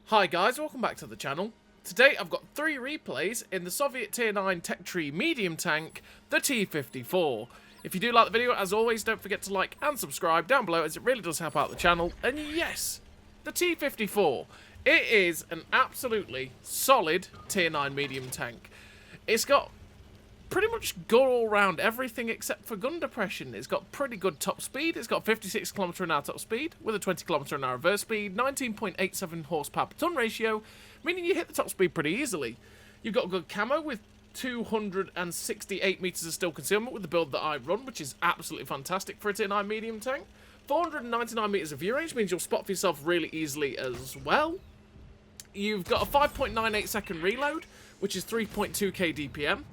Hi guys, welcome back to the channel. Today I've got 3 replays in the Soviet Tier 9 Tech Tree medium tank, the T-54. If you do like the video, as always, don't forget to like and subscribe down below as it really does help out the channel. And yes, the T-54. It is an absolutely solid Tier 9 medium tank. It's got pretty much good all round everything except for gun depression. It's got pretty good top speed. It's got 56 km/h top speed with a 20 km/h reverse speed, 19.87 horsepower per ton ratio, meaning you hit the top speed pretty easily. You've got good camo with 268 meters of still concealment with the build that I run, which is absolutely fantastic for a Tier 9 medium tank. 499 meters of view range means you'll spot for yourself really easily as well. You've got a 5.98 second reload, which is 3.2k DPM.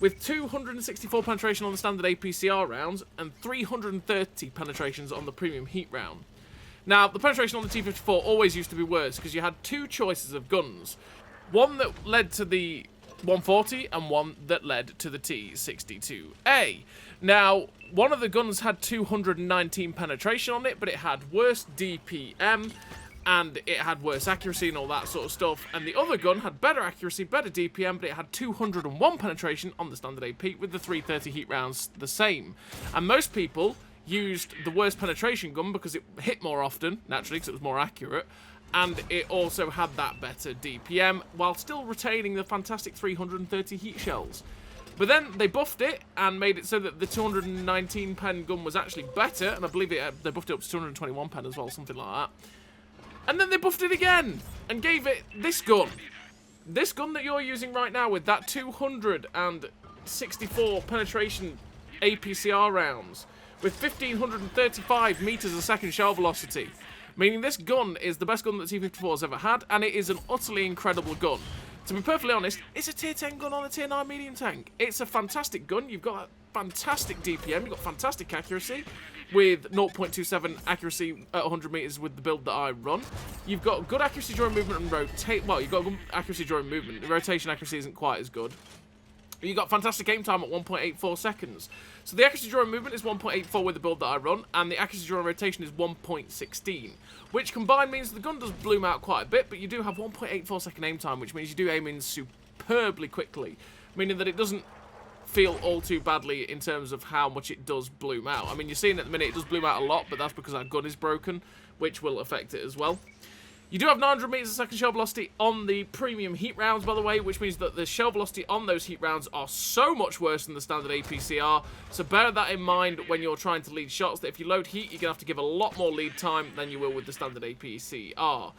With 264 penetration on the standard APCR rounds and 330 penetrations on the premium heat round. Now, the penetration on the T-54 always used to be worse because you had 2 choices of guns. One that led to the 140 and one that led to the T-62A. Now, one of the guns had 219 penetration on it, but it had worse DPM and it had worse accuracy and all that sort of stuff. And the other gun had better accuracy, better DPM, but it had 201 penetration on the standard AP with the 330 heat rounds the same. And most people used the worst penetration gun because it hit more often, naturally, because it was more accurate. And it also had that better DPM, while still retaining the fantastic 330 heat shells. But then they buffed it and made it so that the 219 pen gun was actually better, and I believe they buffed it up to 221 pen as well, something like that. And then they buffed it again and gave it this gun. This gun that you're using right now with that 264 penetration APCR rounds with 1535 meters a second shell velocity. Meaning this gun is the best gun that T-54 has ever had, and it is an utterly incredible gun. To be perfectly honest, it's a Tier 10 gun on a Tier 9 medium tank. It's a fantastic gun. You've got fantastic DPM, you've got fantastic accuracy with 0.27 accuracy at 100 meters with the build that I run. You've got good accuracy during movement and rotate. Well, you've got good accuracy during movement. The rotation accuracy isn't quite as good. You've got fantastic aim time at 1.84 seconds. So the accuracy during movement is 1.84 with the build that I run, and the accuracy during rotation is 1.16, which combined means the gun does bloom out quite a bit, but you do have 1.84 second aim time, which means you do aim in superbly quickly, meaning that it doesn't feel all too badly in terms of how much it does bloom out. I mean, you're seeing at the minute it does bloom out a lot, but that's because our gun is broken, which will affect it as well. You do have 900 meters a second shell velocity on the premium heat rounds, by the way, which means that the shell velocity on those heat rounds are so much worse than the standard APCR. So bear that in mind when you're trying to lead shots, that if you load heat, you're going to have to give a lot more lead time than you will with the standard APCR.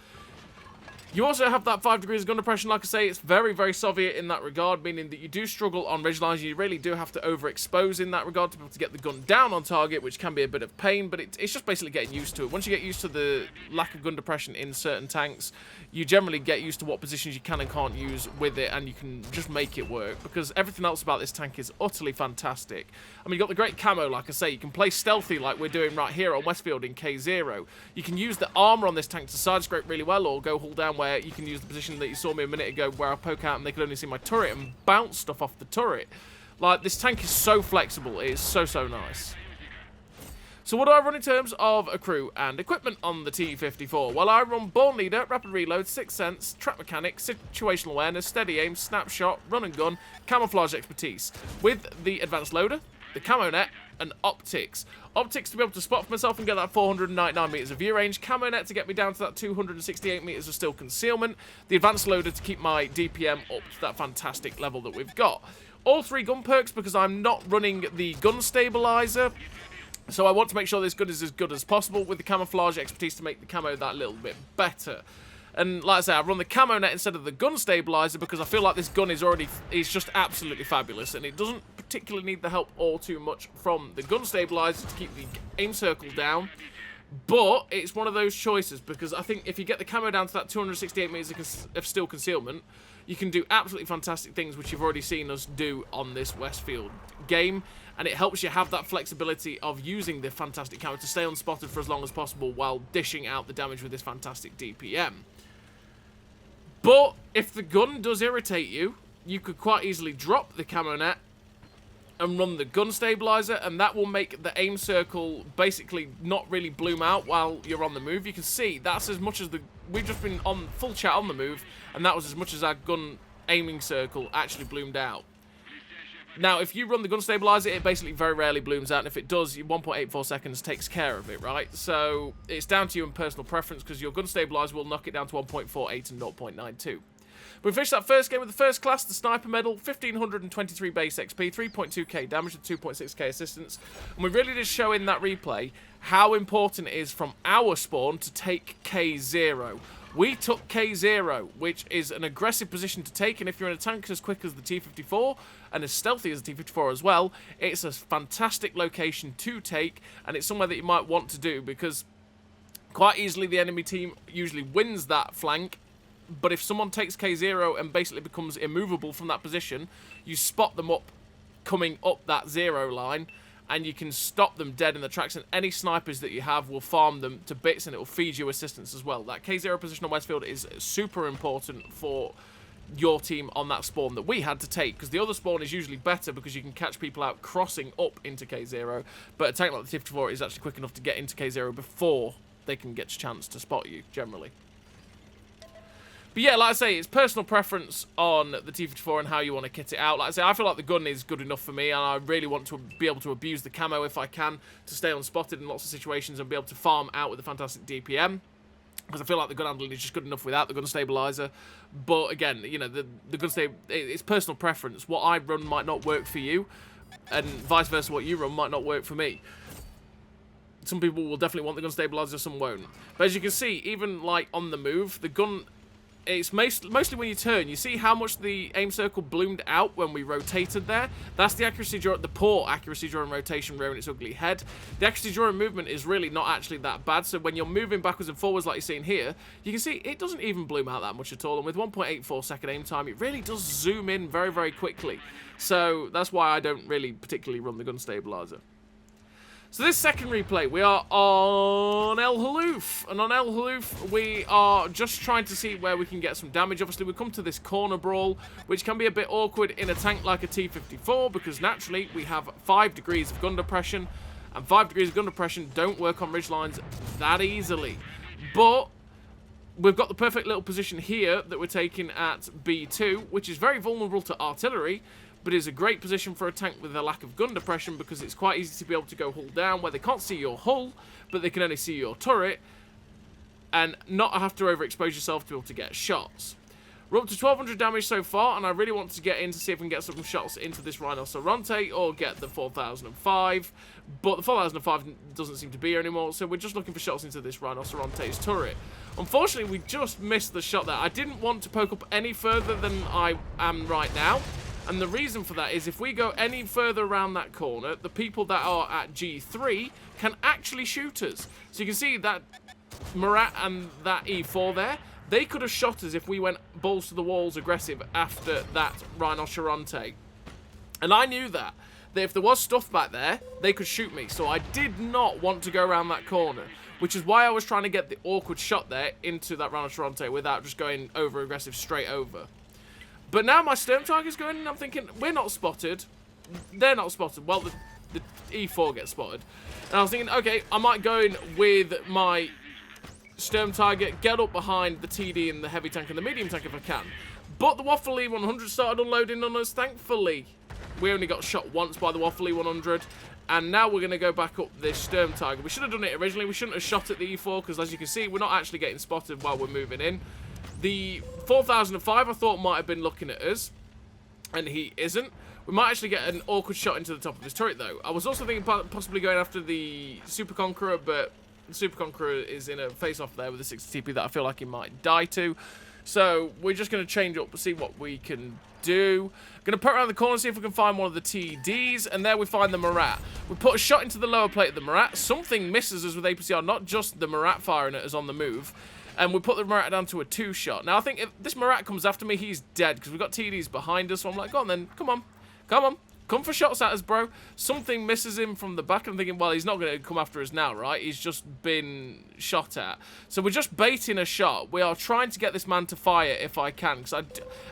You also have that 5 degrees of gun depression. Like I say, it's very, very Soviet in that regard, meaning that you do struggle on ridge lines. You really do have to overexpose in that regard to be able to get the gun down on target, which can be a bit of pain, but it's just basically getting used to it. Once you get used to the lack of gun depression in certain tanks, you generally get used to what positions you can and can't use with it, and you can just make it work, because everything else about this tank is utterly fantastic. I mean, you've got the great camo, like I say. You can play stealthy like we're doing right here on Westfield in K0. You can use the armor on this tank to side scrape really well, or go hull down, where you can use the position that you saw me a minute ago where I poke out and they could only see my turret and bounce stuff off the turret. Like, this tank is so flexible. It is so, so nice. So what do I run in terms of a crew and equipment on the T-54? Well, I run Born Leader, Rapid Reload, Sixth Sense, Trap Mechanics, Situational Awareness, Steady Aim, Snapshot, Run and Gun, Camouflage Expertise, with the Advanced Loader, the Camo Net, and Optics. Optics to be able to spot for myself and get that 499 meters of view range. Camo Net to get me down to that 268 meters of still concealment. The Advanced Loader to keep my DPM up to that fantastic level that we've got. All 3 gun perks because I'm not running the gun stabilizer. So I want to make sure this gun is as good as possible with the Camouflage Expertise to make the camo that little bit better. And like I say, I run the Camo Net instead of the gun stabilizer because I feel like this gun is just absolutely fabulous, and it doesn't particularly need the help all too much from the gun stabilizer to keep the aim circle down. But it's one of those choices, because I think if you get the camo down to that 268 meters of still concealment, you can do absolutely fantastic things, which you've already seen us do on this Westfield game. And it helps you have that flexibility of using the fantastic camo to stay unspotted for as long as possible while dishing out the damage with this fantastic DPM. But if the gun does irritate you, you could quite easily drop the Camo Net and run the gun stabilizer, and that will make the aim circle basically not really bloom out while you're on the move. You can see that's as much as the we've just been on full chat on the move, and that was as much as our gun aiming circle actually bloomed out. Now, if you run the gun stabilizer, it basically very rarely blooms out, and if it does, 1.84 seconds takes care of it, right? So it's down to you and personal preference, because your gun stabilizer will knock it down to 1.48 and 0.92. We finished that first game with the first class, the Sniper Medal, 1,523 base XP, 3.2k damage and 2.6k assistance. And we really did show in that replay how important it is from our spawn to take K0. We took K0, which is an aggressive position to take, and if you're in a tank as quick as the T-54, and as stealthy as the T-54 as well, it's a fantastic location to take, and it's somewhere that you might want to do, because quite easily the enemy team usually wins that flank, but if someone takes K0 and basically becomes immovable from that position, you spot them up coming up that 0 line, and you can stop them dead in the tracks, and any snipers that you have will farm them to bits, and it will feed you assistance as well. That K0 position on Westfield is super important for your team on that spawn that we had to take, because the other spawn is usually better because you can catch people out crossing up into K0, but a tank like the T-54 is actually quick enough to get into K0 before they can get a chance to spot you, generally. But yeah, like I say, it's personal preference on the T-54 and how you want to kit it out. Like I say, I feel like the gun is good enough for me, and I really want to be able to abuse the camo if I can, to stay unspotted in lots of situations and be able to farm out with a fantastic DPM. Because I feel like the gun handling is just good enough without the gun stabilizer. But again, you know, the gun it's personal preference. What I run might not work for you, and vice versa, what you run might not work for me. Some people will definitely want the gun stabilizer, some won't. But as you can see, even like on the move, the gun, it's mostly when you turn. You see how much the aim circle bloomed out when we rotated there? That's the accuracy during the poor accuracy during rotation rearing its ugly head. The accuracy during movement is really not actually that bad. So when you're moving backwards and forwards like you're seeing here, you can see it doesn't even bloom out that much at all. And with 1.84 second aim time, it really does zoom in very, very quickly. So that's why I don't really particularly run the gun stabilizer. So this second replay, we are on El Haloof, and on El Haloof, we are just trying to see where we can get some damage. Obviously, we come to this corner brawl, which can be a bit awkward in a tank like a T-54, because naturally, we have 5 degrees of gun depression, and 5 degrees of gun depression don't work on ridgelines that easily. But we've got the perfect little position here that we're taking at B2, which is very vulnerable to artillery, but is a great position for a tank with a lack of gun depression, because it's quite easy to be able to go hull down where they can't see your hull, but they can only see your turret, and not have to overexpose yourself to be able to get shots. We're up to 1,200 damage so far, and I really want to get in to see if we can get some shots into this Rhinoceronte or get the 4005, but the 4005 doesn't seem to be here anymore, so we're just looking for shots into this Rhinoceronte's turret. Unfortunately, we just missed the shot there. I didn't want to poke up any further than I am right now. And the reason for that is if we go any further around that corner, the people that are at G3 can actually shoot us. So you can see that Murat and that E4 there, they could have shot us if we went balls to the walls aggressive after that Rhinoceronte. And I knew that if there was stuff back there, they could shoot me. So I did not want to go around that corner, which is why I was trying to get the awkward shot there into that Rhinoceronte without just going over aggressive straight over. But now my Sturm target's going, and I'm thinking, we're not spotted. They're not spotted. Well, the E4 gets spotted. And I was thinking, okay, I might go in with my Sturm target, get up behind the TD and the heavy tank and the medium tank if I can. But the Waffle E100 started unloading on us, thankfully. We only got shot once by the Waffle E100. And now we're going to go back up this Sturm target. We should have done it originally. We shouldn't have shot at the E4, because as you can see, we're not actually getting spotted while we're moving in. The 4005 I thought might have been looking at us, and he isn't. We might actually get an awkward shot into the top of his turret, though. I was also thinking possibly going after the Super Conqueror, but the Super Conqueror is in a face-off there with a 60 TP that I feel like he might die to. So we're just going to change up and see what we can do. Going to put around the corner, see if we can find one of the TDs, and there we find the Murat. We put a shot into the lower plate of the Murat. Something misses us with APCR, not just the Murat firing at us on the move. And we put the Murat down to a 2-shot. Now, I think if this Murat comes after me, he's dead, because we've got TDs behind us. So I'm like, go on then, come on, come on. Come for shots at us, bro. Something misses him from the back. I'm thinking, well, he's not going to come after us now, right? He's just been shot at. So we're just baiting a shot. We are trying to get this man to fire if I can. Because,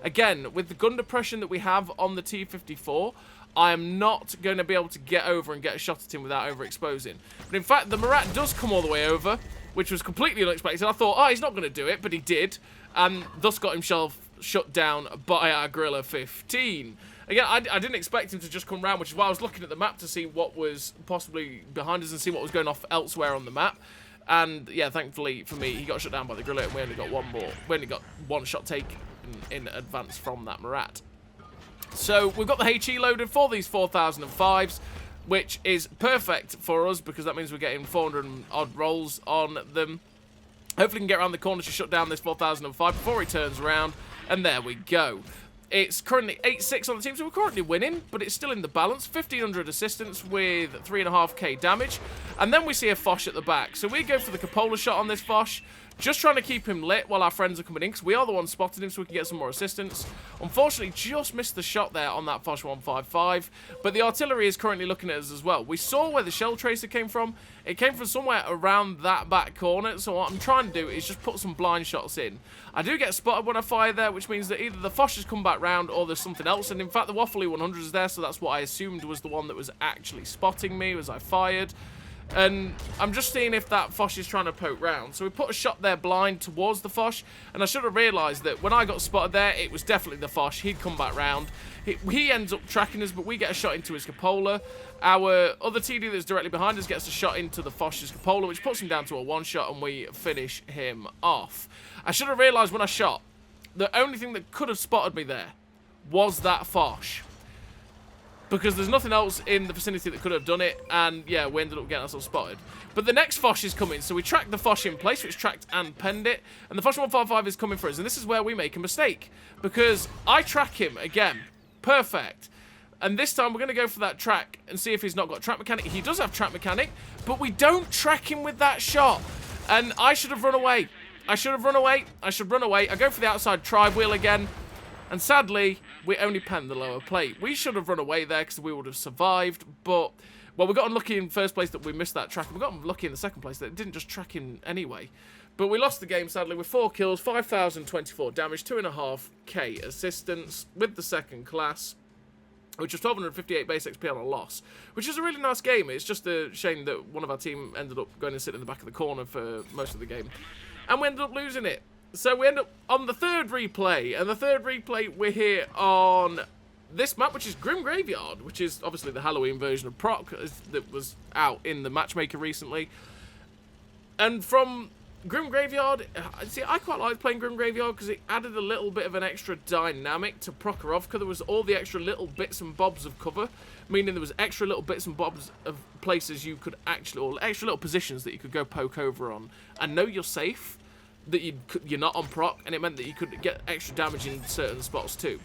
again, with the gun depression that we have on the T-54, I am not going to be able to get over and get a shot at him without overexposing. But in fact, the Murat does come all the way over. which was completely unexpected. I thought, oh, he's not going to do it, but he did, and thus got himself shut down by our Gorilla 15. Again, I didn't expect him to just come round, which is why I was looking at the map to see what was possibly behind us and see what was going off elsewhere on the map. And yeah, thankfully for me, he got shut down by the Gorilla, and we only got one more. We only got one shot taken in advance from that Murat. So we've got the HE loaded for these 4005s, which is perfect for us because that means we're getting 400 odd rolls on them. Hopefully we can get around the corner to shut down this 4005 before he turns around, and there we go. It's currently 8-6 on the team, so we're currently winning, but it's still in the balance. 1,500 assistance with 3.5k damage. And then we see a Foch at the back. So we go for the Cupola shot on this Foch, just trying to keep him lit while our friends are coming in, because we are the ones spotting him so we can get some more assistance. Unfortunately, just missed the shot there on that Foch 155, but the artillery is currently looking at us as well. We saw where the shell tracer came from. It came from somewhere around that back corner, so what I'm trying to do is just put some blind shots in. I do get spotted when I fire there, which means that either the Foch has come back round or there's something else, and in fact the Waffly 100 is there, so that's what I assumed was the one that was actually spotting me as I fired. And I'm just seeing if that Foch is trying to poke round. So we put a shot there blind towards the Foch, and I should have realised that when I got spotted there, it was definitely the Foch. He'd come back round. He ends up tracking us, but we get a shot into his Cupola. Our other TD that's directly behind us gets a shot into the Foch's Cupola, which puts him down to a one-shot, and we finish him off. I should have realised when I shot, the only thing that could have spotted me there was that Foch, because there's nothing else in the vicinity that could have done it, and yeah, we ended up getting ourselves spotted. But the next Foch is coming, so we tracked the Foch in place, which tracked and penned it, and the Foch 155 is coming for us, and this is where we make a mistake, because I track him again, perfect, and this time we're going to go for that track and see if he's not got track mechanic. He does have track mechanic, but we don't track him with that shot, and I should have run away. I should have run away. I should run away. I go for the outside tri-wheel again. And sadly, we only penned the lower plate. We should have run away there because we would have survived. But, well, we got unlucky in first place that we missed that track. And we got unlucky in the second place that it didn't just track in anyway. But we lost the game, sadly, with 4 kills, 5,024 damage, 2.5k assistance with the second class, which was 1,258 base XP on a loss, which is a really nice game. It's just a shame that one of our team ended up going and sitting in the back of the corner for most of the game. And we ended up losing it. So we end up on the third replay, and the third replay we're here on this map, which is Grim Graveyard, which is obviously the Halloween version of Proc that was out in the Matchmaker recently. And from Grim Graveyard, see, I quite liked playing Grim Graveyard because it added a little bit of an extra dynamic to Prokhorovka. There was all the extra little bits and bobs of cover, meaning there was extra little bits and bobs of places you could actually, or extra little positions that you could go poke over on and know you're safe, that you're not on proc, and it meant that you could get extra damage in certain spots too.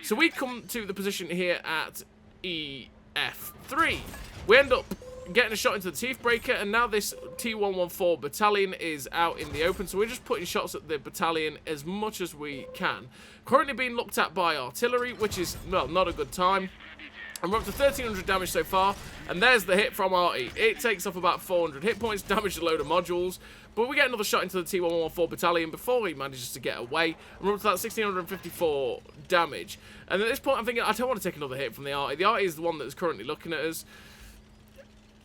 So we come to the position here at EF3. We end up getting a shot into the Teeth Breaker, and now this T-114 battalion is out in the open, so we're just putting shots at the battalion as much as we can. Currently being looked at by artillery, which is, well, not a good time. And we're up to 1,300 damage so far, and there's the hit from Artie. It takes off about 400 hit points, damaged a load of modules, but we get another shot into the T-114 battalion before he manages to get away, and we're up to that 1,654 damage. And at this point I'm thinking, I don't want to take another hit from the Artie. The Artie is the one that's currently looking at us,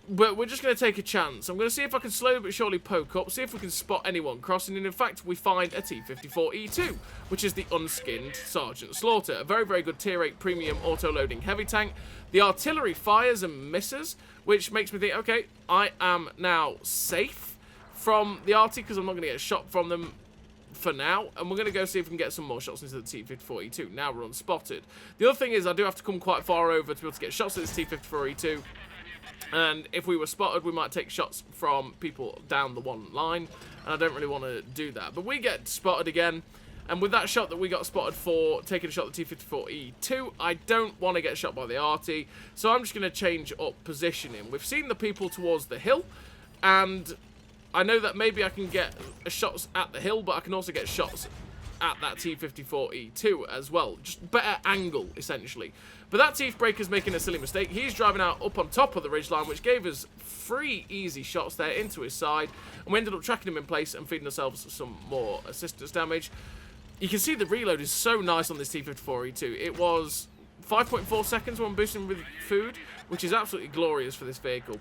but we're just going to take a chance. I'm going to see if I can slowly but surely poke up, see if we can spot anyone crossing, and in fact we find a T-54E2, which is the unskinned Sergeant Slaughter, a very, very good tier 8 premium auto-loading heavy tank. The artillery fires and misses, which makes me think, okay, I am now safe from the Artie because I'm not going to get a shot from them for now, and we're going to go see if we can get some more shots into the T-54E2. Now we're unspotted. The other thing is I do have to come quite far over to be able to get shots at this T-54E2. And if we were spotted, we might take shots from people down the one line, and I don't really want to do that. But we get spotted again, and with that shot that we got spotted for taking a shot at the T-54E2, I don't want to get shot by the Artie, so I'm just going to change up positioning. We've seen the people towards the hill, and I know that maybe I can get shots at the hill, but I can also get shots at that T-54E2 as well. Just better angle, essentially. But that Teeth Breaker's making a silly mistake. He's driving out up on top of the ridgeline, which gave us 3 easy shots there into his side. And we ended up tracking him in place and feeding ourselves some more assistance damage. You can see the reload is so nice on this T-54E2. It was 5.4 seconds when boosting with food, which is absolutely glorious for this vehicle.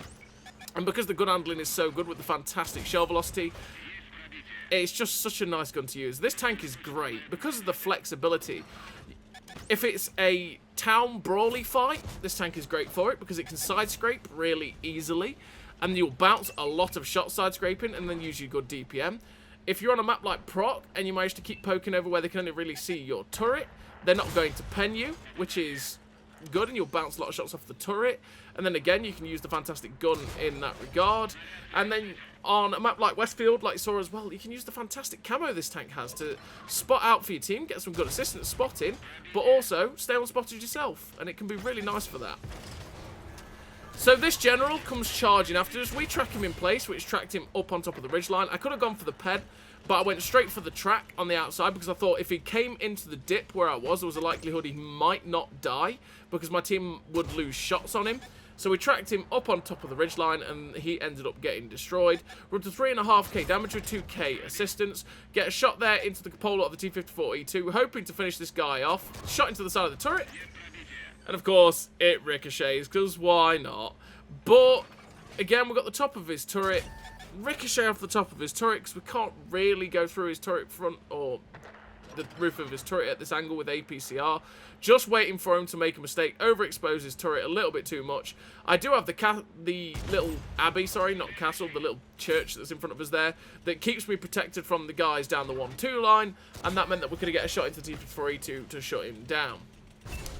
And because the gun handling is so good with the fantastic shell velocity, it's just such a nice gun to use. This tank is great because of the flexibility. If it's a town brawly fight, this tank is great for it because it can side scrape really easily, and you'll bounce a lot of shot side scraping and then usually good DPM. If you're on a map like Proc and you manage to keep poking over where they can only really see your turret, they're not going to pen you, which is good, and you'll bounce a lot of shots off the turret. And then again, you can use the fantastic gun in that regard. And then on a map like Westfield, like you saw as well, you can use the fantastic camo this tank has to spot out for your team, get some good assistance spotting, but also stay unspotted yourself, and it can be really nice for that. So this general comes charging after us. We track him in place, which tracked him up on top of the ridgeline. I could have gone for the pen, but I went straight for the track on the outside because I thought if he came into the dip where I was, there was a likelihood he might not die because my team would lose shots on him. So we tracked him up on top of the ridgeline and he ended up getting destroyed. We're up to 3.5k damage with 2k assistance. Get a shot there into the cupola of the T-54E2, hoping to finish this guy off. Shot into the side of the turret. And of course, it ricochets, because why not? But, again, we've got the top of his turret. Ricochet off the top of his turret, because we can't really go through his turret front, or the roof of his turret at this angle with APCR. Just waiting for him to make a mistake, overexpose his turret a little bit too much. I do have the little abbey, sorry, not castle, the little church that's in front of us there, that keeps me protected from the guys down the 1-2 line, and that meant that we could get a shot into T-54E2 to shut him down.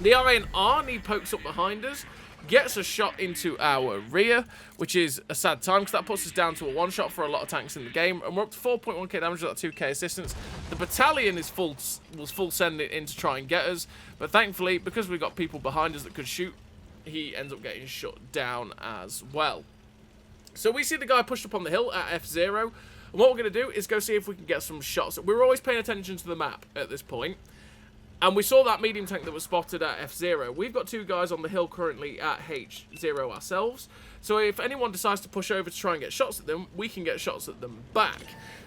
The Iron Arnie pokes up behind us, gets a shot into our rear, which is a sad time because that puts us down to a one-shot for a lot of tanks in the game, and we're up to 4.1k damage with that 2k assistance. The battalion was full sending in to try and get us, but thankfully, because we've got people behind us that could shoot, he ends up getting shut down as well. So we see the guy pushed up on the hill at F0, and what we're going to do is go see if we can get some shots. We're always paying attention to the map at this point. And we saw that medium tank that was spotted at F0. We've got two guys on the hill currently at H0 ourselves. So if anyone decides to push over to try and get shots at them, we can get shots at them back.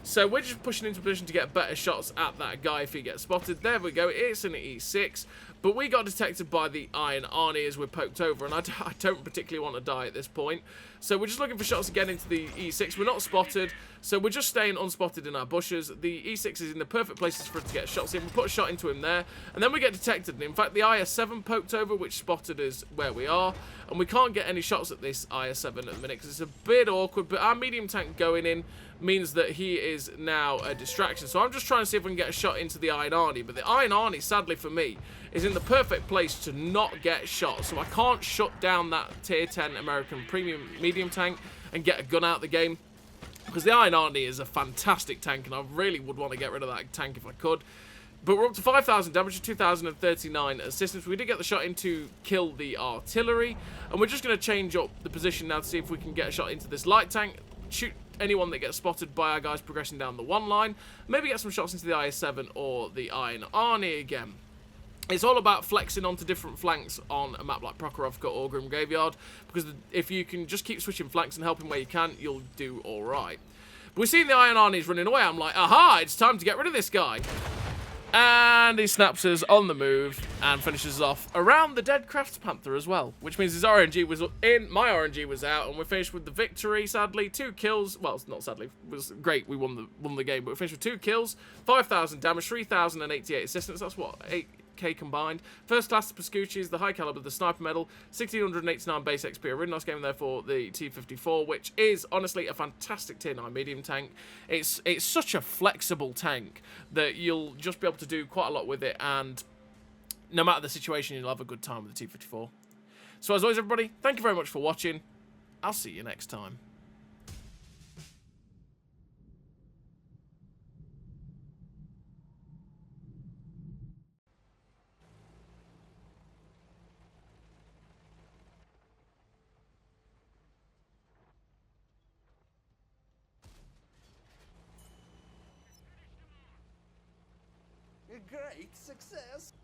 So we're just pushing into a position to get better shots at that guy if he gets spotted. There we go, it's an E6. But we got detected by the Iron Arnie as we're poked over, and I don't particularly want to die at this point. So we're just looking for shots to get into the E6. We're not spotted, so we're just staying unspotted in our bushes. The E6 is in the perfect places for us to get shots in. We put a shot into him there, and then we get detected. And in fact, the IS-7 poked over, which spotted us where we are, and we can't get any shots at this IS-7 at the minute because it's a bit awkward. But our medium tank going in means that he is now a distraction. So I'm just trying to see if we can get a shot into the Iron Arnie. But the Iron Arnie, sadly for me, is in the perfect place to not get shot. So I can't shut down that tier 10 American premium medium tank and get a gun out of the game. Because the Iron Arnie is a fantastic tank, and I really would want to get rid of that tank if I could. But we're up to 5,000 damage, 2,039 assistance. We did get the shot in to kill the artillery. And we're just going to change up the position now to see if we can get a shot into this light tank. Shoot anyone that gets spotted by our guys progressing down the one line. Maybe get some shots into the IS-7 or the Iron Arnie again. It's all about flexing onto different flanks on a map like Prokhorovka or Grim Graveyard, because if you can just keep switching flanks and helping where you can, you'll do alright. But we're seeing the Iron Arnie's running away. I'm like, aha, it's time to get rid of this guy. And he snaps us on the move and finishes us off around the dead Crafts Panther as well, which means his RNG was in, my RNG was out, and we finished with the victory, sadly. 2 kills, well, not sadly, it was great, we won the game, but we finished with 2 kills, 5,000 damage, 3,088 assistance, that's what, 8k combined. First class Pascucci's, the high caliber, the sniper medal, 1,689 base XP, a really nice game there for the T-54, which is honestly a fantastic tier 9 medium tank. It's such a flexible tank that you'll just be able to do quite a lot with it, and no matter the situation, you'll have a good time with the T-54. So as always, everybody, thank you very much for watching. I'll see you next time. A great success.